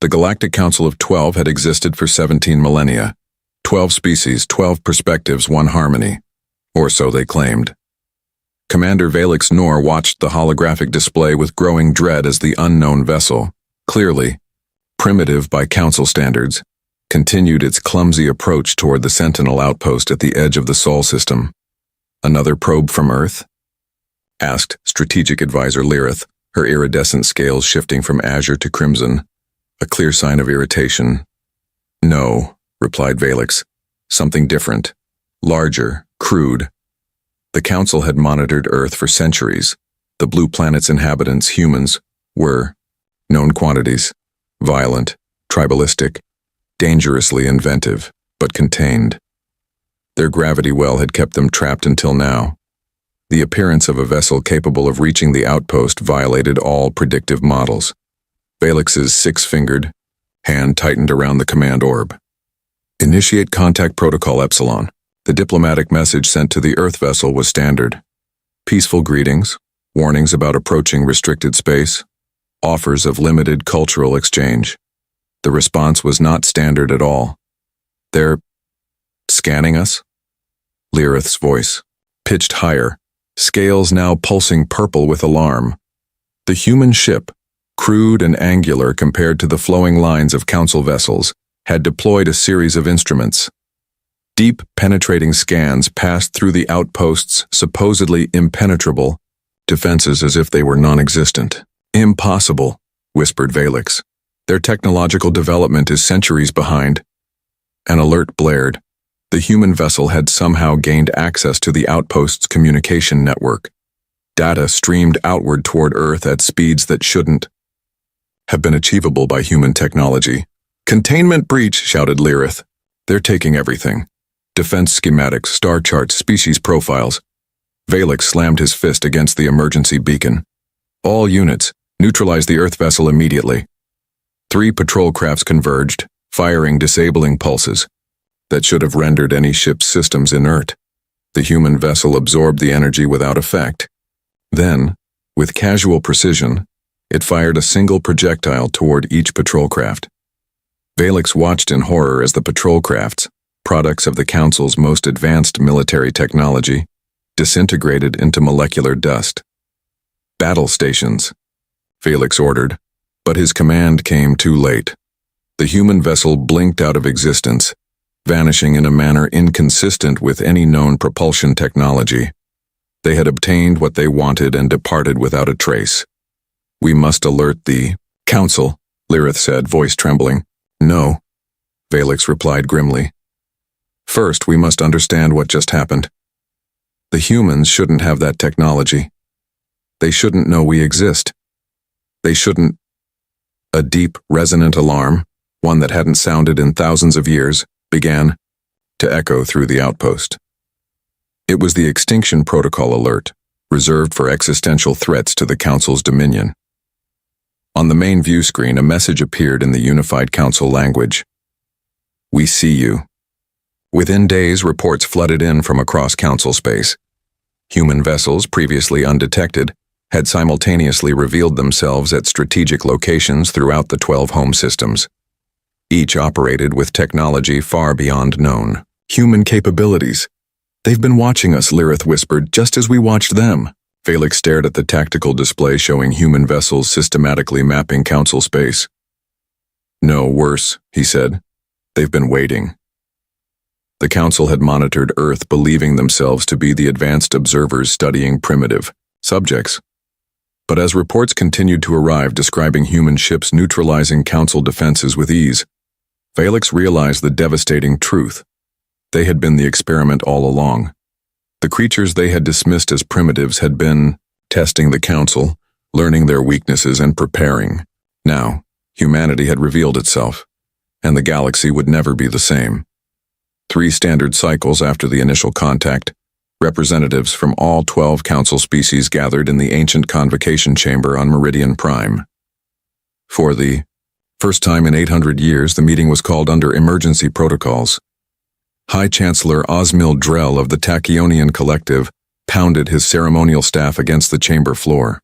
The Galactic Council of 12 had existed for 17 millennia. 12 species, 12 perspectives, one harmony. Or so they claimed. Commander Valix Nor watched the holographic display with growing dread as the unknown vessel, clearly primitive by Council standards, continued its clumsy approach toward the Sentinel outpost at the edge of the Sol system. "Another probe from Earth?" asked Strategic Advisor Lyrith, her iridescent scales shifting from azure to crimson, a clear sign of irritation. "No," replied Valix. "Something different. Larger, crude. The Council had monitored Earth for centuries. The blue planet's inhabitants, humans, were known quantities, violent, tribalistic, dangerously inventive, but contained. Their gravity well had kept them trapped until now. The appearance of a vessel capable of reaching the outpost violated all predictive models. Valix's six-fingered hand tightened around the command orb. "Initiate contact protocol Epsilon." The diplomatic message sent to the Earth vessel was standard. Peaceful greetings, warnings about approaching restricted space, offers of limited cultural exchange. The response was not standard at all. "They're scanning us?" Lyrith's voice pitched higher, scales now pulsing purple with alarm. The human ship, crude and angular compared to the flowing lines of Council vessels, had deployed a series of instruments. Deep, penetrating scans passed through the outpost's supposedly impenetrable defenses as if they were non-existent. "Impossible," whispered Valix. "Their technological development is centuries behind." An alert blared. The human vessel had somehow gained access to the outpost's communication network. Data streamed outward toward Earth at speeds that shouldn't have been achievable by human technology. "Containment breach," shouted Lyrith. "They're taking everything. Defense schematics, star charts, species profiles." Valix slammed his fist against the emergency beacon. "All units, neutralize the Earth vessel immediately." 3 patrol crafts converged, firing disabling pulses that should have rendered any ship's systems inert. The human vessel absorbed the energy without effect. Then, with casual precision, it fired a single projectile toward each patrol craft. Valix watched in horror as the patrol crafts, products of the Council's most advanced military technology, disintegrated into molecular dust. "Battle stations," Valix ordered, but his command came too late. The human vessel blinked out of existence, vanishing in a manner inconsistent with any known propulsion technology. They had obtained what they wanted and departed without a trace. "We must alert the Council," Lyrith said, voice trembling. "No," Valix replied grimly. "First, we must understand what just happened. The humans shouldn't have that technology. They shouldn't know we exist. They shouldn't—" A deep, resonant alarm, one that hadn't sounded in thousands of years, began to echo through the outpost. It was the extinction protocol alert, reserved for existential threats to the Council's dominion. On the main view screen, a message appeared in the unified Council language. "We see you." Within days, reports flooded in from across Council space. Human vessels, previously undetected, had simultaneously revealed themselves at strategic locations throughout the 12 home systems. Each operated with technology far beyond known human capabilities. "They've been watching us," Lyrith whispered, "just as we watched them." Valix stared at the tactical display showing human vessels systematically mapping Council space. "No, worse," he said. "They've been waiting." The Council had monitored Earth, believing themselves to be the advanced observers studying primitive subjects. But as reports continued to arrive describing human ships neutralizing Council defenses with ease, Valix realized the devastating truth. They had been the experiment all along. The creatures they had dismissed as primitives had been testing the Council, learning their weaknesses and preparing. Now, humanity had revealed itself, and the galaxy would never be the same. 3 standard cycles after the initial contact, representatives from all 12 Council species gathered in the ancient convocation chamber on Meridian Prime. For the first time in 800 years, the meeting was called under emergency protocols. High Chancellor Osmil Drell of the Tachyonian Collective pounded his ceremonial staff against the chamber floor.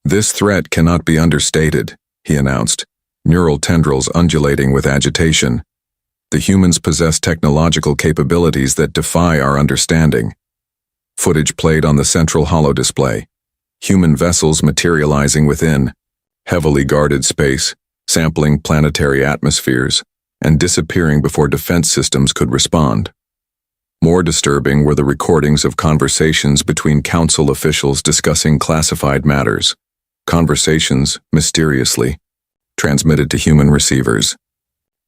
"This threat cannot be understated," he announced. neural tendrils undulating with agitation. The humans possess technological capabilities that defy our understanding. Footage played on the central holo display. Human vessels materializing within, heavily guarded space, sampling planetary atmospheres, and disappearing before defense systems could respond. More disturbing were the recordings of conversations between council officials discussing classified matters. Conversations, mysteriously, transmitted to human receivers.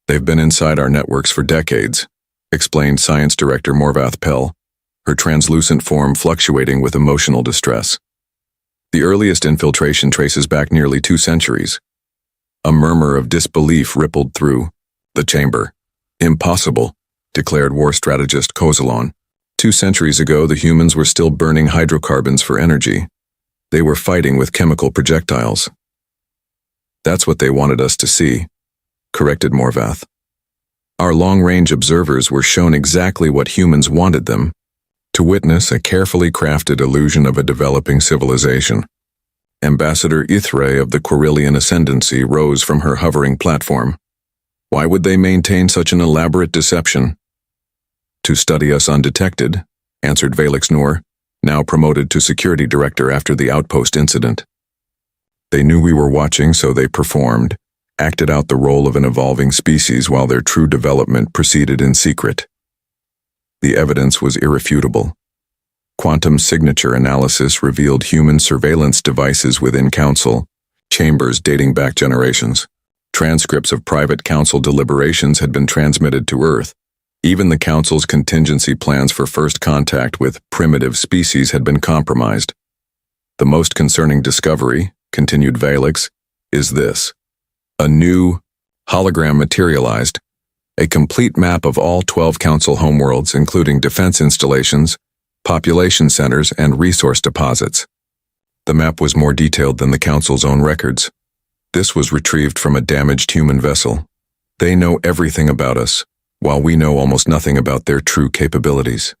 They've been inside our networks for decades, explained Science Director Morvath Pell, her translucent form fluctuating with emotional distress. The earliest infiltration traces back nearly 2 centuries. A murmur of disbelief rippled through the chamber. Impossible, declared war strategist Kozalon. 2 centuries ago, the humans were still burning hydrocarbons for energy. They were fighting with chemical projectiles. That's what they wanted us to see, corrected Morvath. Our long-range observers were shown exactly what humans wanted them, to witness a carefully crafted illusion of a developing civilization. Ambassador Ithray of the Quirilian Ascendancy rose from her hovering platform. Why would they maintain such an elaborate deception? To study us undetected, answered Valix Noor, now promoted to security director after the outpost incident. They knew we were watching, so they performed, acted out the role of an evolving species while their true development proceeded in secret. The evidence was irrefutable. Quantum signature analysis revealed human surveillance devices within council, chambers dating back generations. Transcripts of private council deliberations had been transmitted to Earth. Even the council's contingency plans for first contact with primitive species had been compromised. The most concerning discovery, continued Valix, is this. A new hologram materialized, a complete map of all 12 council homeworlds, including defense installations, population centers, and resource deposits. The map was more detailed than the council's own records. This was retrieved from a damaged human vessel. They know everything about us, while we know almost nothing about their true capabilities.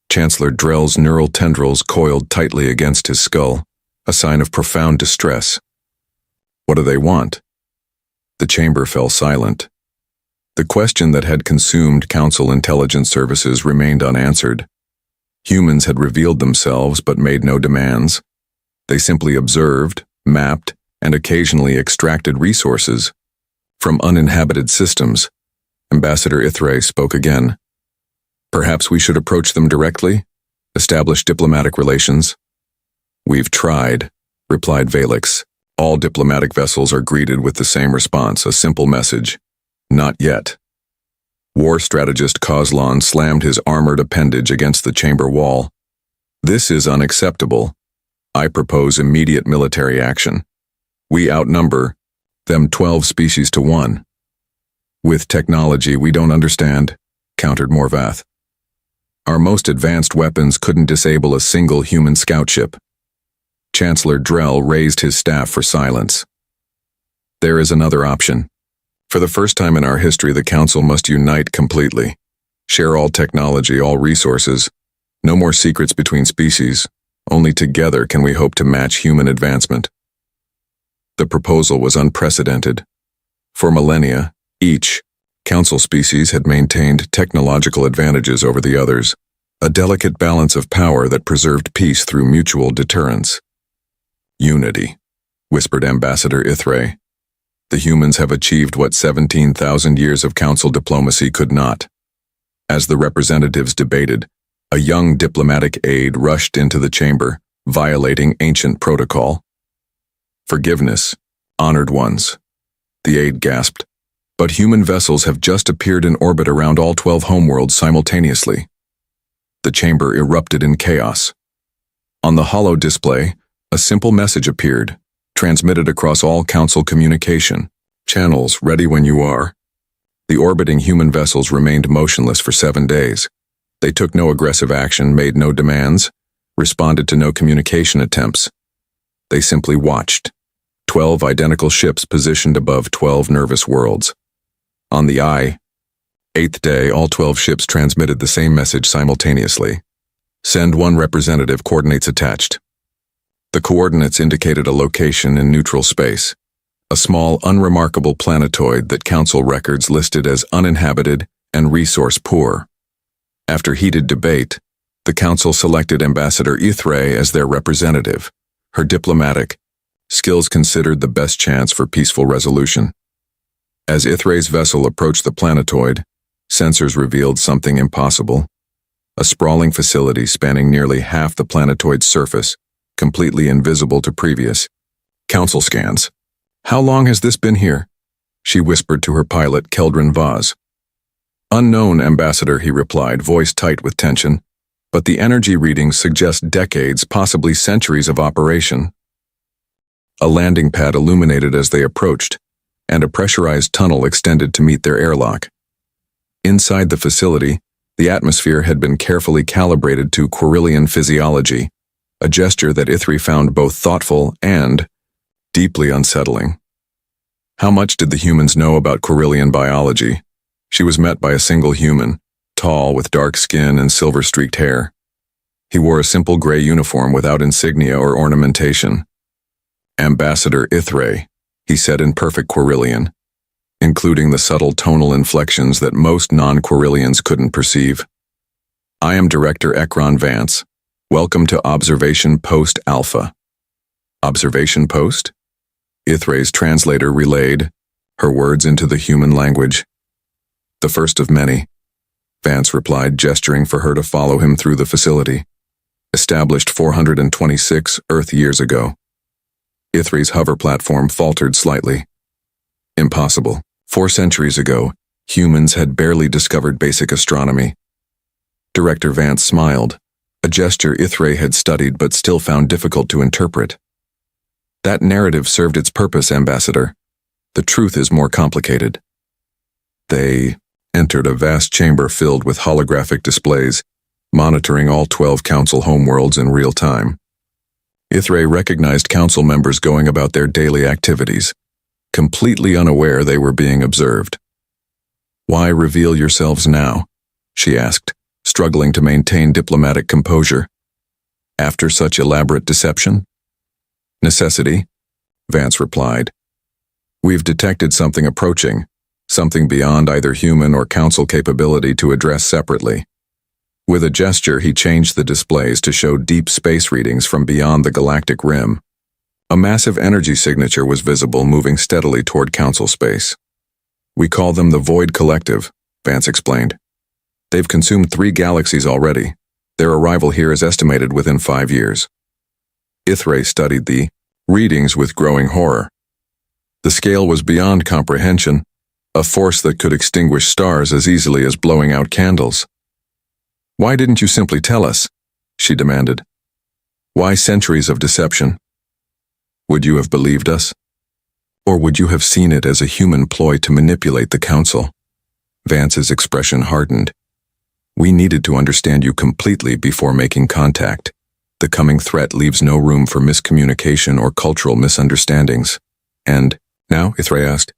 Chancellor Drell's neural tendrils coiled tightly against his skull, a sign of profound distress. What do they want? The chamber fell silent. The question that had consumed Council intelligence services remained unanswered. Humans had revealed themselves but made no demands. They simply observed, mapped, and occasionally extracted resources from uninhabited systems. Ambassador Ithray spoke again. Perhaps we should approach them directly, establish diplomatic relations. We've tried, replied Valix. All diplomatic vessels are greeted with the same response, a simple message. Not yet. War strategist Kozlon slammed his armored appendage against the chamber wall. This is unacceptable. I propose immediate military action. We outnumber them 12 species to 1. With technology we don't understand, countered Morvath. Our most advanced weapons couldn't disable a single human scout ship. Chancellor Drell raised his staff for silence. There is another option. For the first time in our history, the Council must unite completely. Share all technology, all resources. No more secrets between species. Only together can we hope to match human advancement. The proposal was unprecedented. For millennia, each Council species had maintained technological advantages over the others, a delicate balance of power that preserved peace through mutual deterrence. Unity, whispered Ambassador Ithray. The humans have achieved what 17,000 years of Council diplomacy could not. As the representatives debated, a young diplomatic aide rushed into the chamber, violating ancient protocol. Forgiveness, honored ones. The aide gasped. But human vessels have just appeared in orbit around all 12 homeworlds simultaneously. The chamber erupted in chaos. On the holo display, a simple message appeared, transmitted across all Council communication. Channels ready when you are. The orbiting human vessels remained motionless for 7 days. They took no aggressive action, made no demands, responded to no communication attempts. They simply watched. 12 identical ships positioned above 12 nervous worlds. On the eighth day, all 12 ships transmitted the same message simultaneously. Send 1 representative, coordinates attached. The coordinates indicated a location in neutral space, a small, unremarkable planetoid that Council records listed as uninhabited and resource-poor. After heated debate, the Council selected Ambassador Ithray as their representative. Her diplomatic skills considered the best chance for peaceful resolution. As Ithray's vessel approached the planetoid, sensors revealed something impossible. A sprawling facility spanning nearly half the planetoid's surface, completely invisible to previous Council scans. "How long has this been here?" she whispered to her pilot, Keldrin Vaz. "Unknown, Ambassador," he replied, voice tight with tension. "But the energy readings suggest decades, possibly centuries of operation." A landing pad illuminated as they approached, and a pressurized tunnel extended to meet their airlock. Inside the facility, the atmosphere had been carefully calibrated to Quirilian physiology, a gesture that Ithray found both thoughtful and deeply unsettling. How much did the humans know about Quirilian biology? She was met by a single human, tall with dark skin and silver-streaked hair. He wore a simple gray uniform without insignia or ornamentation. "Ambassador Ithray," he said in perfect Quirilian, including the subtle tonal inflections that most non-Quirilians couldn't perceive. "I am Director Ekron Vance. Welcome to Observation Post Alpha." "Observation Post?" Ithray's translator relayed, her words into the human language. "The first of many," Vance replied, gesturing for her to follow him through the facility. "Established 426 Earth years ago." Ithray's hover platform faltered slightly. "Impossible. 4 centuries ago, humans had barely discovered basic astronomy." Director Vance smiled, a gesture Ithray had studied but still found difficult to interpret. "That narrative served its purpose, Ambassador. The truth is more complicated." They entered a vast chamber filled with holographic displays, monitoring all 12 Council homeworlds in real time. Ithray recognized Council members going about their daily activities, completely unaware they were being observed. "Why reveal yourselves now?" she asked, struggling to maintain diplomatic composure. "After such elaborate deception?" "Necessity," Vance replied. "We've detected something approaching, something beyond either human or Council capability to address separately." With a gesture, he changed the displays to show deep space readings from beyond the galactic rim. A massive energy signature was visible, moving steadily toward Council space. "We call them the Void Collective," Vance explained. "They've consumed 3 galaxies already. Their arrival here is estimated within 5 years." Ithray studied the readings with growing horror. The scale was beyond comprehension, a force that could extinguish stars as easily as blowing out candles. "Why didn't you simply tell us?" she demanded. "Why centuries of deception? Would you have believed us? Or would you have seen it as a human ploy to manipulate the Council?" Vance's expression hardened. "We needed to understand you completely before making contact. The coming threat leaves no room for miscommunication or cultural misunderstandings." "And now?" Ithray asked.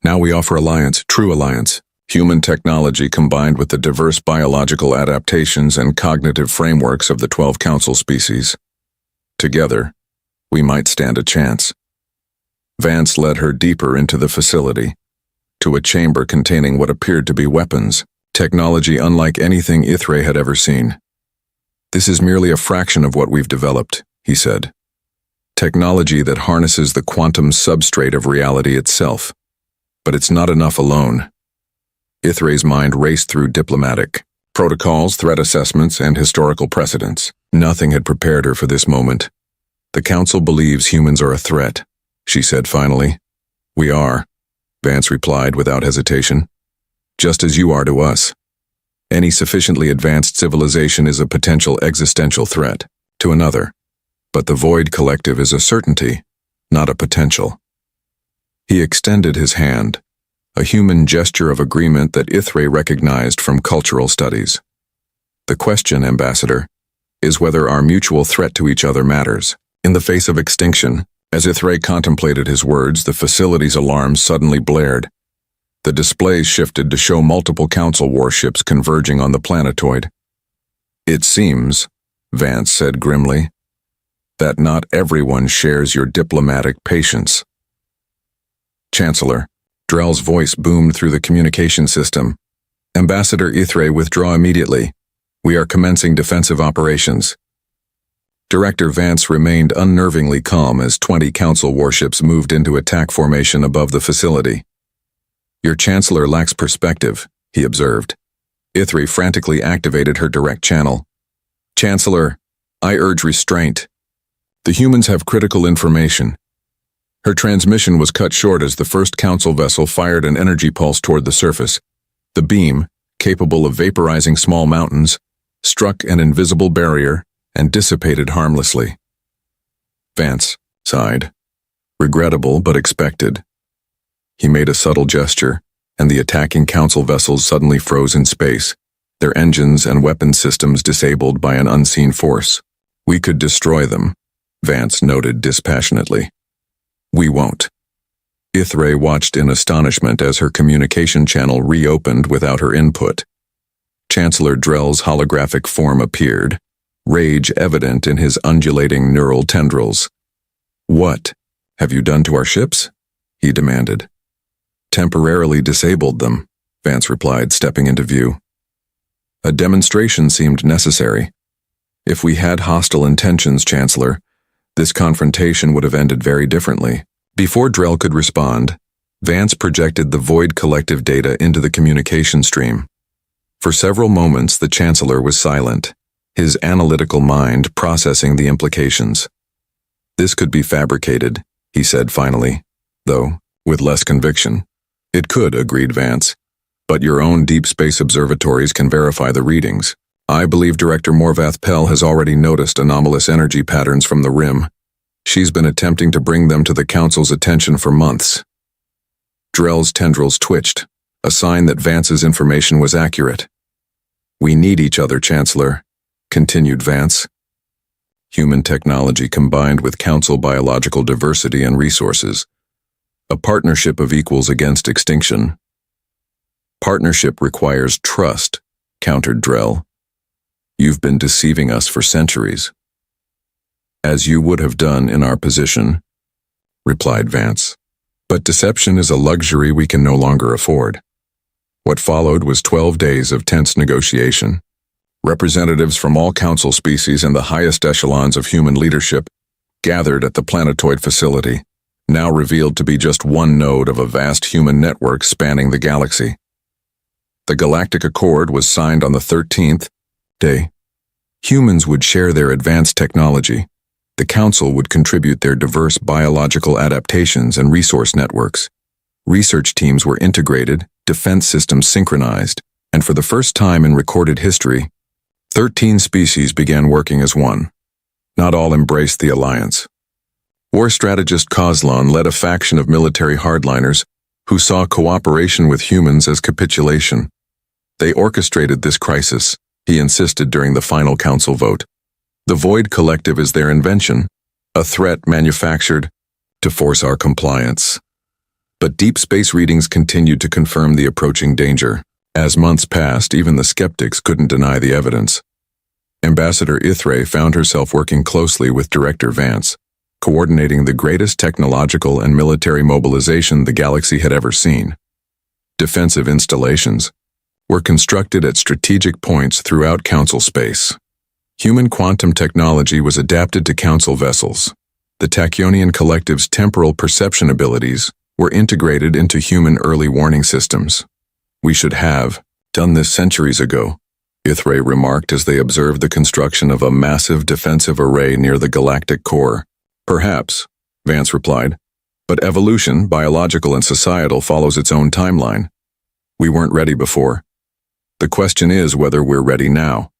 "Now we offer alliance, true alliance. Human technology combined with the diverse biological adaptations and cognitive frameworks of the 12 Council species. Together, we might stand a chance." Vance led her deeper into the facility, to a chamber containing what appeared to be weapons, technology unlike anything Ithray had ever seen. "This is merely a fraction of what we've developed," he said. "Technology that harnesses the quantum substrate of reality itself. But it's not enough alone." Ithray's mind raced through diplomatic protocols, threat assessments, and historical precedents. Nothing had prepared her for this moment. "The Council believes humans are a threat," she said finally. "We are," Vance replied without hesitation. "Just as you are to us. Any sufficiently advanced civilization is a potential existential threat to another. But the Void Collective is a certainty, not a potential." He extended his hand, a human gesture of agreement that Ithray recognized from cultural studies. "The question, Ambassador, is whether our mutual threat to each other matters." In the face of extinction, as Ithray contemplated his words, the facility's alarms suddenly blared. The displays shifted to show multiple Council warships converging on the planetoid. "It seems," Vance said grimly, "that not everyone shares your diplomatic patience." Chancellor. Drell's voice boomed through the communication system. Ambassador Ithray, withdraw immediately. We are commencing defensive operations. Director Vance remained unnervingly calm as 20 Council warships moved into attack formation above the facility. Your Chancellor lacks perspective, he observed. Ithray frantically activated her direct channel. Chancellor, I urge restraint. The humans have critical information. Her transmission was cut short as the first Council vessel fired an energy pulse toward the surface. The beam, capable of vaporizing small mountains, struck an invisible barrier and dissipated harmlessly. Vance sighed. Regrettable but expected. He made a subtle gesture, and the attacking Council vessels suddenly froze in space, their engines and weapon systems disabled by an unseen force. We could destroy them, Vance noted dispassionately. We won't. Ithray watched in astonishment as her communication channel reopened without her input. Chancellor Drell's holographic form appeared, rage evident in his undulating neural tendrils. What have you done to our ships? He demanded. Temporarily disabled them, Vance replied, stepping into view. A demonstration seemed necessary. If we had hostile intentions, Chancellor, this confrontation would have ended very differently. Before Drell could respond, Vance projected the Void Collective data into the communication stream. For several moments, the Chancellor was silent, his analytical mind processing the implications. This could be fabricated, he said finally, though with less conviction. It could, agreed Vance, but your own deep space observatories can verify the readings. I believe Director Morvath Pell has already noticed anomalous energy patterns from the rim. She's been attempting to bring them to the Council's attention for months. Drell's tendrils twitched, a sign that Vance's information was accurate. We need each other, Chancellor, continued Vance. Human technology combined with Council biological diversity and resources. A partnership of equals against extinction. Partnership requires trust, countered Drell. You've been deceiving us for centuries. As you would have done in our position, replied Vance. But deception is a luxury we can no longer afford. What followed was 12 days of tense negotiation. Representatives from all Council species and the highest echelons of human leadership gathered at the planetoid facility, now revealed to be just one node of a vast human network spanning the galaxy. The Galactic Accord was signed on the 13th day. Humans would share their advanced technology. The Council would contribute their diverse biological adaptations and resource networks. Research teams were integrated, defense systems synchronized, and for the first time in recorded history, 13 species began working as one. Not all embraced the alliance. War strategist Kozlon led a faction of military hardliners who saw cooperation with humans as capitulation. They orchestrated this crisis, he insisted during the final Council vote. The Void Collective is their invention, a threat manufactured to force our compliance. But deep space readings continued to confirm the approaching danger. As months passed, even the skeptics couldn't deny the evidence. Ambassador Ithray found herself working closely with Director Vance, coordinating the greatest technological and military mobilization the galaxy had ever seen. Defensive installations were constructed at strategic points throughout Council space. Human quantum technology was adapted to Council vessels. The Tachyonian Collective's temporal perception abilities were integrated into human early warning systems. We should have done this centuries ago, Ithray remarked as they observed the construction of a massive defensive array near the galactic core. Perhaps, Vance replied, but evolution, biological and societal, follows its own timeline. We weren't ready before. The question is whether we're ready now.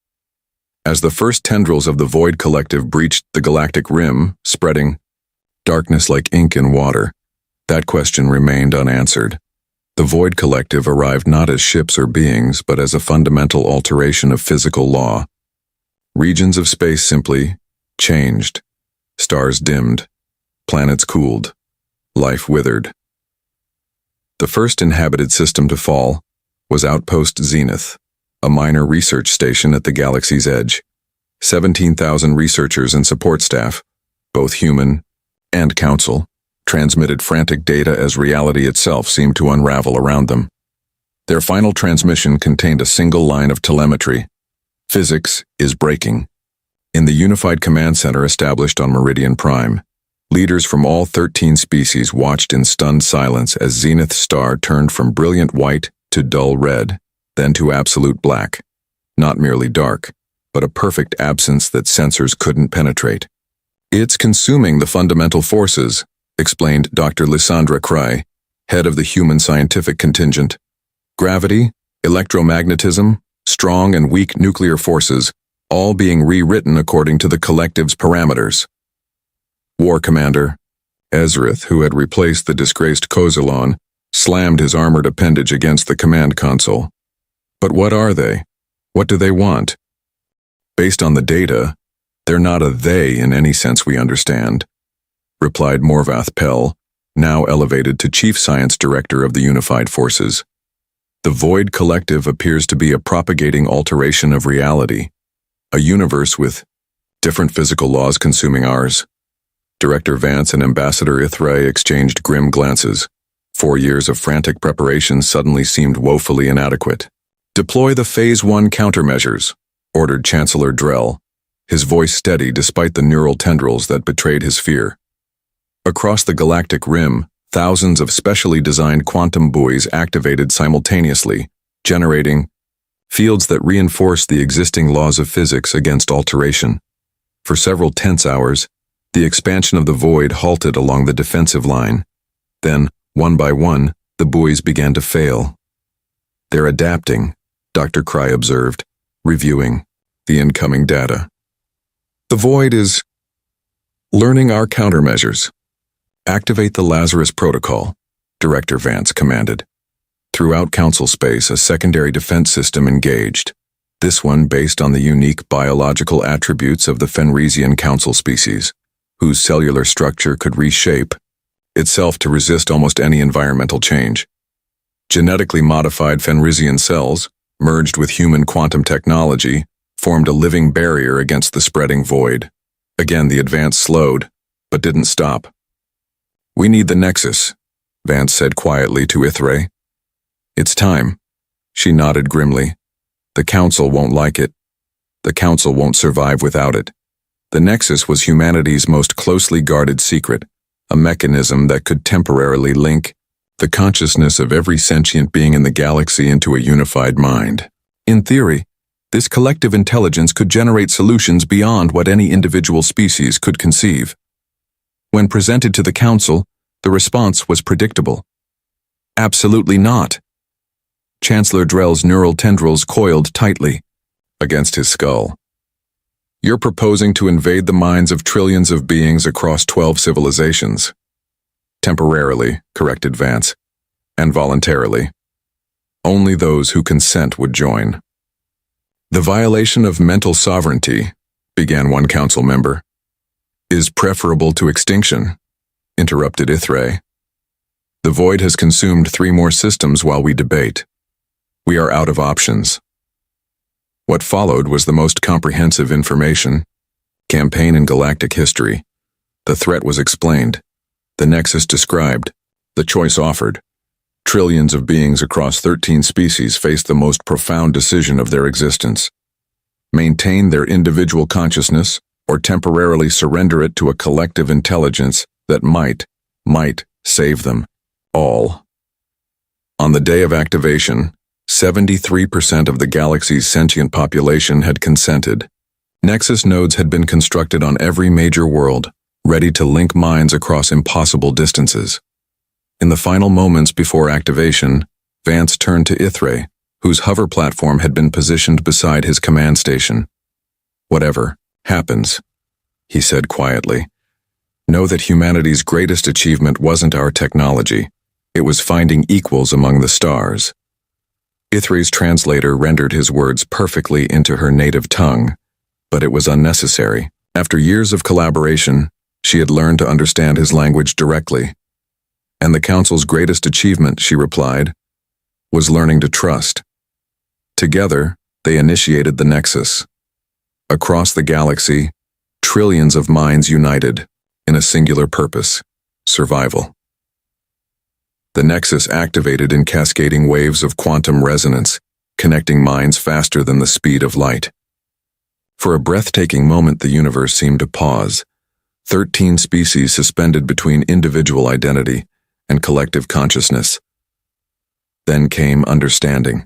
As the first tendrils of the Void Collective breached the galactic rim, spreading darkness like ink in water, that question remained unanswered. The Void Collective arrived not as ships or beings, but as a fundamental alteration of physical law. Regions of space simply changed. Stars dimmed, planets cooled, life withered. The first inhabited system to fall was Outpost Zenith, a minor research station at the galaxy's edge. 17,000 researchers and support staff, both human and Council, transmitted frantic data as reality itself seemed to unravel around them. Their final transmission contained a single line of telemetry. Physics is breaking. In the unified command center established on Meridian Prime, leaders from all 13 species watched in stunned silence as Zenith's star turned from brilliant white to dull red, then to absolute black. Not merely dark, but a perfect absence that sensors couldn't penetrate. "It's consuming the fundamental forces," explained Dr. Lysandra Cry, head of the human scientific contingent. "Gravity, electromagnetism, strong and weak nuclear forces, all being rewritten according to the collective's parameters." War Commander Ezrith, who had replaced the disgraced Kozilon, slammed his armored appendage against the command console. "But what are they? What do they want?" "Based on the data, they're not a they in any sense we understand," replied Morvath Pell, now elevated to Chief Science Director of the Unified Forces. "The Void Collective appears to be a propagating alteration of reality, a universe with different physical laws consuming ours." Director Vance and Ambassador Ithray exchanged grim glances. 4 years of frantic preparation suddenly seemed woefully inadequate. "Deploy the Phase 1 countermeasures," ordered Chancellor Drell, his voice steady despite the neural tendrils that betrayed his fear. Across the galactic rim, thousands of specially designed quantum buoys activated simultaneously, generating fields that reinforced the existing laws of physics against alteration. For several tense hours, the expansion of the void halted along the defensive line. Then, one by one, the buoys began to fail. "They're adapting," Dr. Cry observed, reviewing the incoming data. "The void is learning our countermeasures." "Activate the Lazarus Protocol," Director Vance commanded. Throughout Council space, a secondary defense system engaged, this one based on the unique biological attributes of the Fenrisian Council species, whose cellular structure could reshape itself to resist almost any environmental change. Genetically modified Fenrisian cells, merged with human quantum technology, formed a living barrier against the spreading void. Again, the advance slowed, but didn't stop. "We need the Nexus," Vance said quietly to Ithray. "It's time." She nodded grimly. "The Council won't like it. The Council won't survive without it." The Nexus was humanity's most closely guarded secret, a mechanism that could temporarily link the consciousness of every sentient being in the galaxy into a unified mind. In theory, this collective intelligence could generate solutions beyond what any individual species could conceive. When presented to the Council, the response was predictable. "Absolutely not." Chancellor Drell's neural tendrils coiled tightly against his skull. "You're proposing to invade the minds of trillions of beings across 12 civilizations." "Temporarily," corrected Vance, "and voluntarily. Only those who consent would join." "The violation of mental sovereignty," began one council member. "Is preferable to extinction," interrupted Ithray. "The void has consumed 3 more systems while we debate. We are out of options." What followed was the most comprehensive information campaign in galactic history. The threat was explained, the Nexus described, the choice offered. Trillions of beings across 13 species faced the most profound decision of their existence: maintain their individual consciousness or temporarily surrender it to a collective intelligence that might save them all. On the day of activation, 73% of the galaxy's sentient population had consented. Nexus nodes had been constructed on every major world, ready to link minds across impossible distances. In the final moments before activation, Vance turned to Ithray, whose hover platform had been positioned beside his command station. "Whatever happens," he said quietly, "know that humanity's greatest achievement wasn't our technology. It was finding equals among the stars." Ithray's translator rendered his words perfectly into her native tongue, but it was unnecessary. After years of collaboration, she had learned to understand his language directly. "And the Council's greatest achievement," she replied, "was learning to trust." Together, they initiated the Nexus. Across the galaxy, trillions of minds united in a singular purpose: survival. The nexus activated in cascading waves of quantum resonance, connecting minds faster than the speed of light. For a breathtaking moment, the universe seemed to pause, 13 species suspended between individual identity and collective consciousness. Then came understanding.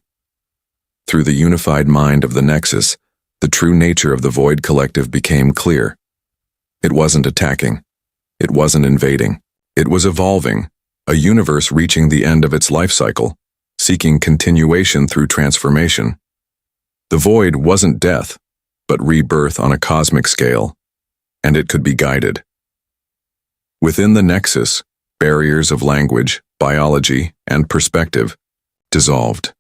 Through the unified mind of the nexus, the true nature of the Void Collective became clear. It wasn't attacking. It wasn't invading. It was evolving, a universe reaching the end of its life cycle, seeking continuation through transformation. The Void wasn't death, but rebirth on a cosmic scale, and it could be guided. Within the nexus, barriers of language, biology, and perspective dissolved.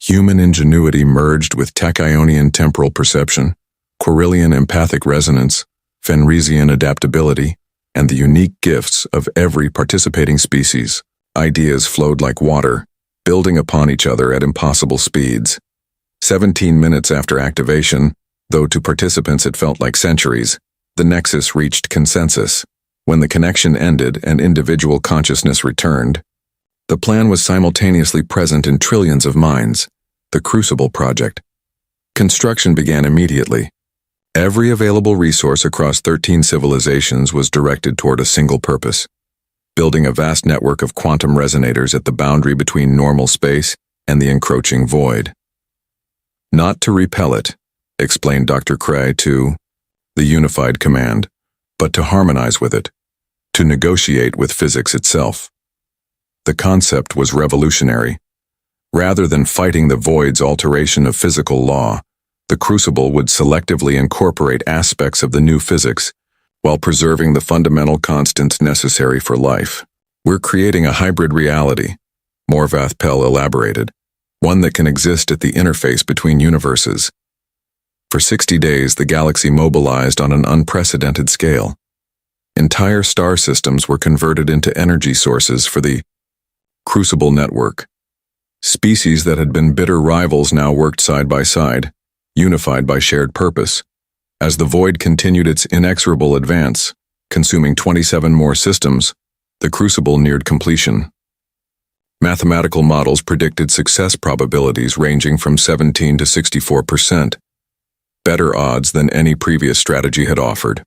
Human ingenuity merged with Tachyonian temporal perception, Quirilian empathic resonance, Fenrisian adaptability, and the unique gifts of every participating species. Ideas flowed like water, building upon each other at impossible speeds. 17 minutes after activation, though to participants it felt like centuries, the nexus reached consensus. When the connection ended and individual consciousness returned, the plan was simultaneously present in trillions of minds, the Crucible Project. Construction began immediately. Every available resource across 13 civilizations was directed toward a single purpose: building a vast network of quantum resonators at the boundary between normal space and the encroaching void. Not to repel it, explained Dr. Cray to the Unified Command, but to harmonize with it, to negotiate with physics itself. The concept was revolutionary. Rather than fighting the void's alteration of physical law, the Crucible would selectively incorporate aspects of the new physics while preserving the fundamental constants necessary for life. We're creating a hybrid reality, Morvath Pell elaborated, one that can exist at the interface between universes. For 60 days, the galaxy mobilized on an unprecedented scale. Entire star systems were converted into energy sources for the Crucible network. Species that had been bitter rivals now worked side by side, unified by shared purpose. As the Void continued its inexorable advance, consuming 27 more systems, the Crucible neared completion. Mathematical models predicted success probabilities ranging from 17 to 64%, better odds than any previous strategy had offered.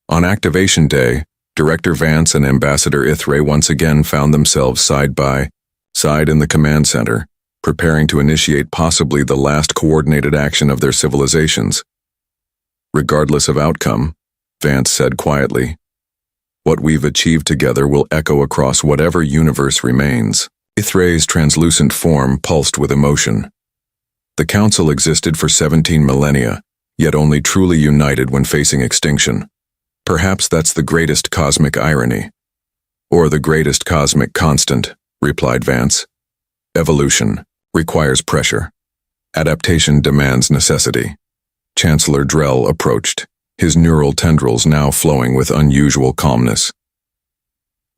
On activation day, Director Vance and Ambassador Ithray once again found themselves side by side in the command center, preparing to initiate possibly the last coordinated action of their civilizations. Regardless of outcome, Vance said quietly, what we've achieved together will echo across whatever universe remains. Ithray's translucent form pulsed with emotion. The Council existed for 17 millennia, yet only truly united when facing extinction. Perhaps that's the greatest cosmic irony. Or the greatest cosmic constant, replied Vance. Evolution requires pressure. Adaptation demands necessity. Chancellor Drell approached, his neural tendrils now flowing with unusual calmness.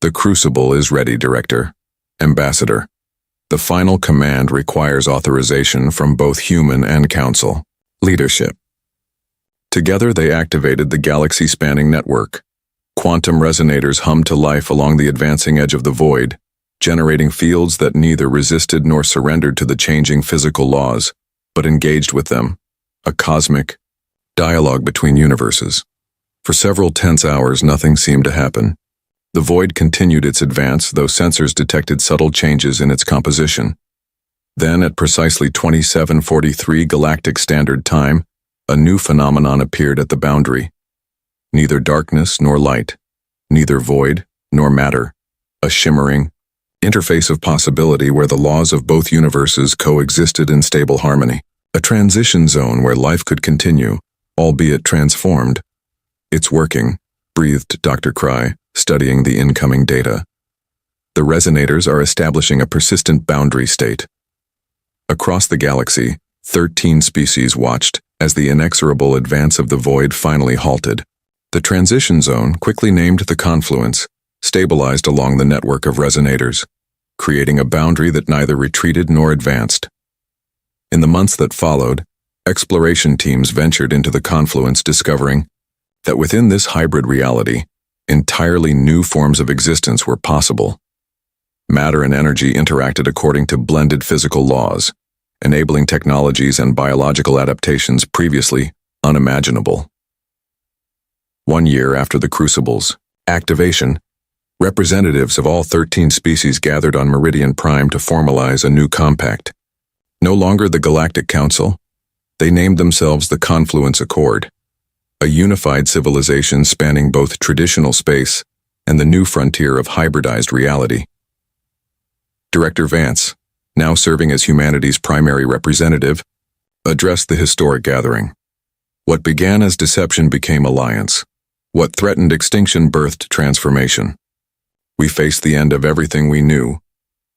The Crucible is ready, Director. Ambassador. The final command requires authorization from both human and Council. Leadership. Together they activated the galaxy-spanning network. Quantum resonators hummed to life along the advancing edge of the void, generating fields that neither resisted nor surrendered to the changing physical laws, but engaged with them. A cosmic dialogue between universes. For several tense hours, nothing seemed to happen. The void continued its advance, though sensors detected subtle changes in its composition. Then, at precisely 27:43 Galactic Standard Time, a new phenomenon appeared at the boundary. Neither darkness nor light, neither void nor matter, a shimmering interface of possibility where the laws of both universes coexisted in stable harmony. A transition zone where life could continue, albeit transformed. It's working, breathed Dr. Cry, studying the incoming data. The resonators are establishing a persistent boundary state. Across the galaxy, 13 species watched as the inexorable advance of the void finally halted. The transition zone, quickly named the confluence, stabilized along the network of resonators, creating a boundary that neither retreated nor advanced. In the months that followed, exploration teams ventured into the confluence, discovering that within this hybrid reality, Entirely new forms of existence were possible. Matter and energy interacted according to blended physical laws, enabling technologies and biological adaptations previously unimaginable. 1 year after the Crucible's activation, representatives of all 13 species gathered on Meridian Prime to formalize a new compact. No longer the Galactic Council, they named themselves the Confluence Accord, a unified civilization spanning both traditional space and the new frontier of hybridized reality. Director Vance, now serving as humanity's primary representative, addressed the historic gathering. What began as deception became alliance. What threatened extinction birthed transformation. We faced the end of everything we knew,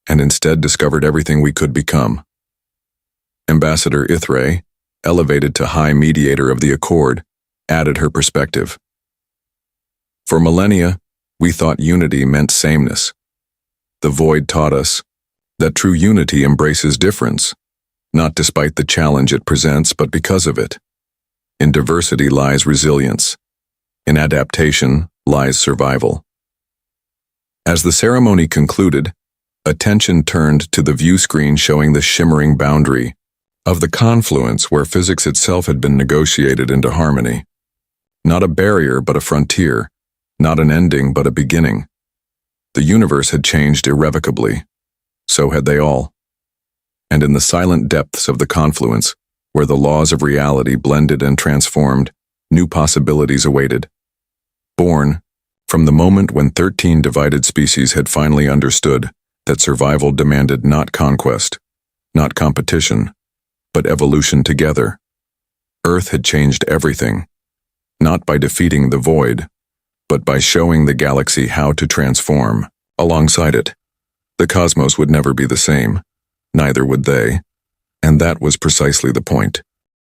and instead discovered everything we could become. Ambassador Ithray, elevated to High Mediator of the Accord, added her perspective. For millennia, we thought unity meant sameness. The void taught us that true unity embraces difference, not despite the challenge it presents, but because of it. In diversity lies resilience. In adaptation lies survival. As the ceremony concluded, attention turned to the view screen showing the shimmering boundary of the confluence where physics itself had been negotiated into harmony. Not a barrier, but a frontier. Not an ending, but a beginning. The universe had changed irrevocably. So had they all. And in the silent depths of the confluence, where the laws of reality blended and transformed, new possibilities awaited. Born from the moment when 13 divided species had finally understood that survival demanded not conquest, not competition, but evolution together. Earth had changed everything, not by defeating the void, but by showing the galaxy how to transform. Alongside it, the cosmos would never be the same, neither would they, and that was precisely the point.